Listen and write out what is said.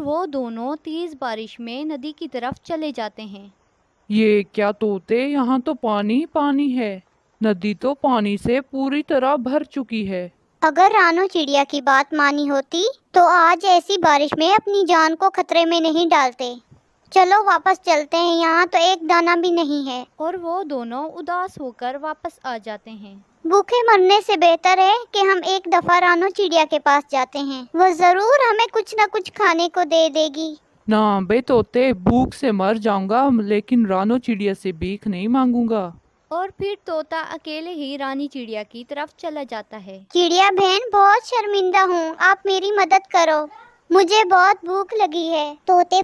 वो दोनों तेज बारिश में नदी की तरफ चले जाते हैं। ये क्या तोते, यहाँ तो पानी ही पानी है। नदी तो पानी से पूरी तरह भर चुकी है। अगर रानू चिड़िया की बात मानी होती तो आज ऐसी बारिश में अपनी जान को खतरे में नहीं डालते। चलो वापस चलते हैं, यहाँ तो एक दाना भी नहीं है। और वो दोनों उदास होकर वापस आ जाते हैं। भूखे मरने से बेहतर है कि हम एक दफा रानू चिड़िया के पास जाते हैं, वो जरूर हमें कुछ न कुछ खाने को दे देगी। ना बे तोते, भूख से मर जाऊंगा लेकिन रानो चिड़िया से भीख नहीं मांगूंगा। और फिर तोता अकेले ही रानी चिड़िया की तरफ चला जाता है। चिड़िया बहन, बहुत शर्मिंदा हूँ, आप मेरी मदद करो, मुझे बहुत भूख लगी है। तोते